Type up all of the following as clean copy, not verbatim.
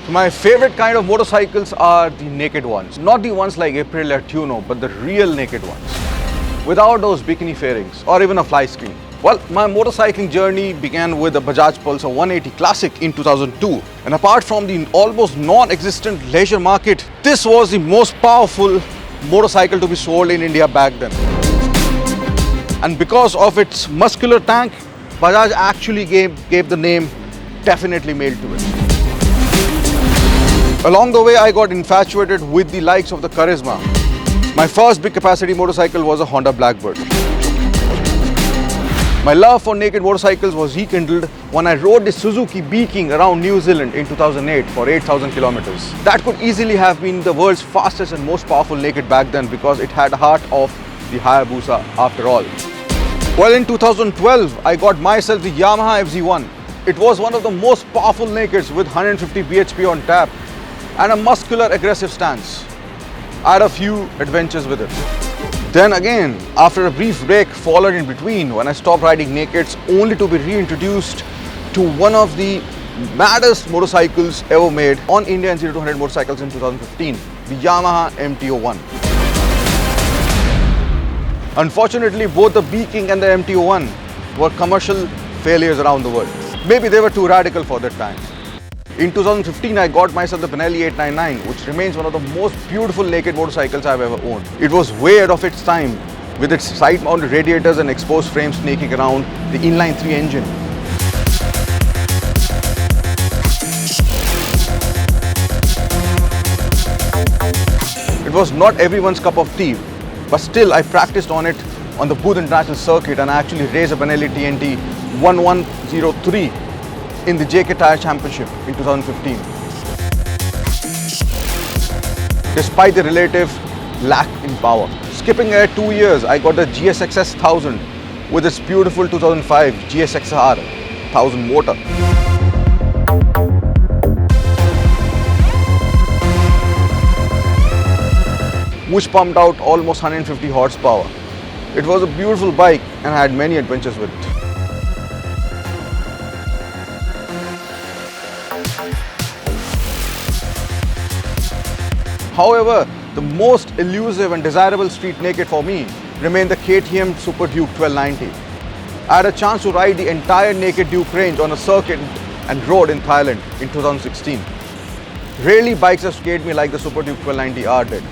My favorite kind of motorcycles are the naked ones. Not the ones like Aprilia Tuno, but the real naked ones. Without those bikini fairings or even a fly screen. Well, my motorcycling journey began with a Bajaj Pulsar 180 Classic in 2002. And apart from the almost non-existent leisure market, this was the most powerful motorcycle to be sold in India back then. And because of its muscular tank, Bajaj actually gave the name Definitely Male to it. Along the way, I got infatuated with the likes of the Charisma. My first big capacity motorcycle was a Honda Blackbird. My love for naked motorcycles was rekindled when I rode the Suzuki Bee-King around New Zealand in 2008 for 8,000 kilometers. That could easily have been the world's fastest and most powerful naked back then because it had the heart of the Hayabusa after all. Well, in 2012, I got myself the Yamaha FZ1. It was one of the most powerful nakeds with 150 bhp on tap and a muscular aggressive stance. I had a few adventures with it. Then again, after a brief break followed in between when I stopped riding nakeds only to be reintroduced to one of the maddest motorcycles ever made on Indian 0-200 motorcycles in 2015, the Yamaha MT-01. Unfortunately, both the Bee-King and the MT-01 were commercial failures around the world. Maybe they were too radical for that time. In 2015, I got myself the Benelli 899, which remains one of the most beautiful naked motorcycles I've ever owned. It was way ahead of its time, with its side-mounted radiators and exposed frames snaking around the inline 3 engine. It was not everyone's cup of tea, but still I practiced on it on the Booth International Circuit and I actually raced a Benelli TNT 1103 in the JK Tire Championship in 2015. Despite the relative lack in power. Skipping ahead 2 years, I got the GSXS 1000 with its beautiful 2005 GSXR 1000 motor. Which pumped out almost 150 horsepower. It was a beautiful bike and I had many adventures with it. However, the most elusive and desirable street naked for me remained the KTM Super Duke 1290. I had a chance to ride the entire naked Duke range on a circuit and road in Thailand in 2016. Rarely bikes have scared me like the Super Duke 1290R did.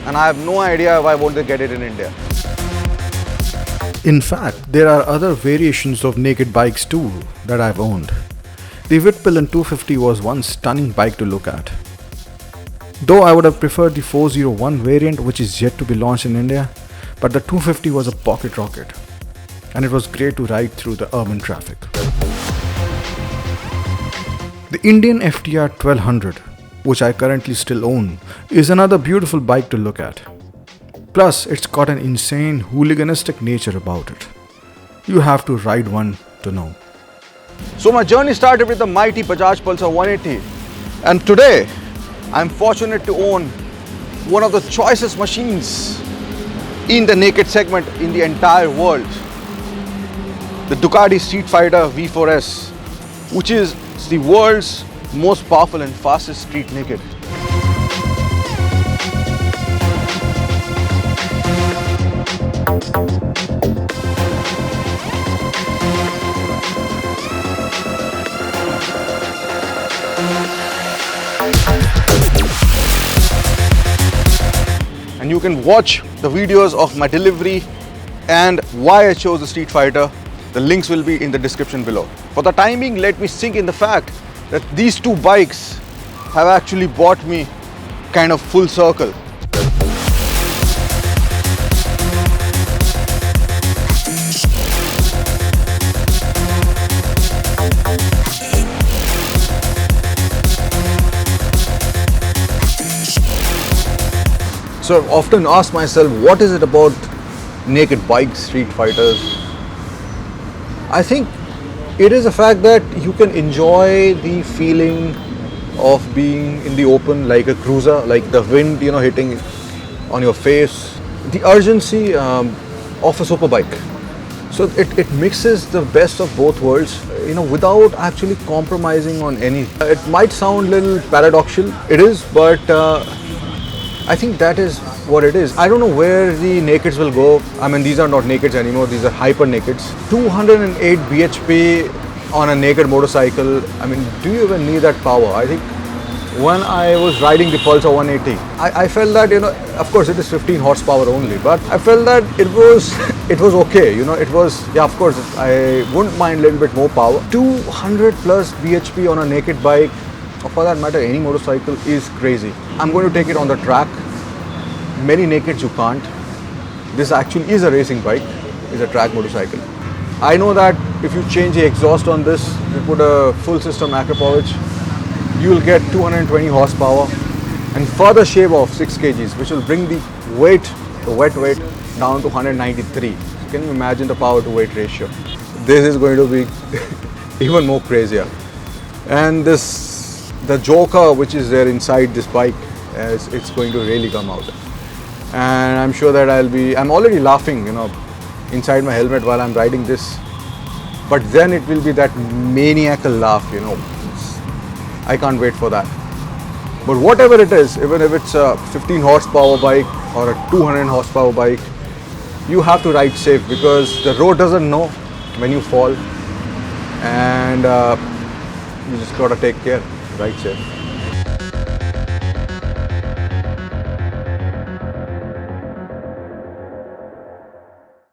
And I have no idea why won't they get it in India. In fact, there are other variations of naked bikes too that I've owned. The Whitpillen 250 was one stunning bike to look at. Though I would have preferred the 401 variant, which is yet to be launched in India, but the 250 was a pocket rocket and it was great to ride through the urban traffic. The Indian FTR 1200, which I currently still own, is another beautiful bike to look at. Plus, it's got an insane hooliganistic nature about it. You have to ride one to know. So my journey started with the mighty Bajaj Pulsar 180 and today I'm fortunate to own one of the choicest machines in the naked segment in the entire world. The Ducati StreetFighter V4S, which is the world's most powerful and fastest street naked. And you can watch the videos of my delivery and why I chose the StreetFighter. The links will be in the description below. For the time being, let me sink in the fact that these two bikes have actually brought me kind of full circle. So I've often asked myself, what is it about naked bikes, street fighters? I think it is the fact that you can enjoy the feeling of being in the open like a cruiser, like the wind, hitting on your face. The urgency of a super bike. So it mixes the best of both worlds, without actually compromising on any. It might sound a little paradoxical, it is, but I think that is what it is. I don't know where the nakeds will go. I mean, these are not nakeds anymore, these are hyper nakeds. 208 bhp on a naked motorcycle. I mean, do you even need that power? I think when I was riding the Pulsar 180, I felt that, of course it is 15 horsepower only, but I felt that it was okay, it was, yeah, of course, I wouldn't mind a little bit more power. 200 plus bhp on a naked bike, or for that matter any motorcycle, is crazy. I'm going to take it on the track. Many nakeds you can't. This actually is a racing bike, is a track motorcycle. I know that if you change the exhaust on this, you put a full system Acropowich, you will get 220 horsepower and further shave off 6 kgs, which will bring the weight, the wet weight, down to 193. So can you imagine the power to weight ratio? This is going to be even more crazier. And the joker which is there inside this bike, it's going to really come out. And I'm sure that I'm already laughing, inside my helmet while I'm riding this. But then it will be that maniacal laugh, I can't wait for that. But whatever it is, even if it's a 15 horsepower bike or a 200 horsepower bike, you have to ride safe, because the road doesn't know when you fall, and you just gotta take care, ride safe.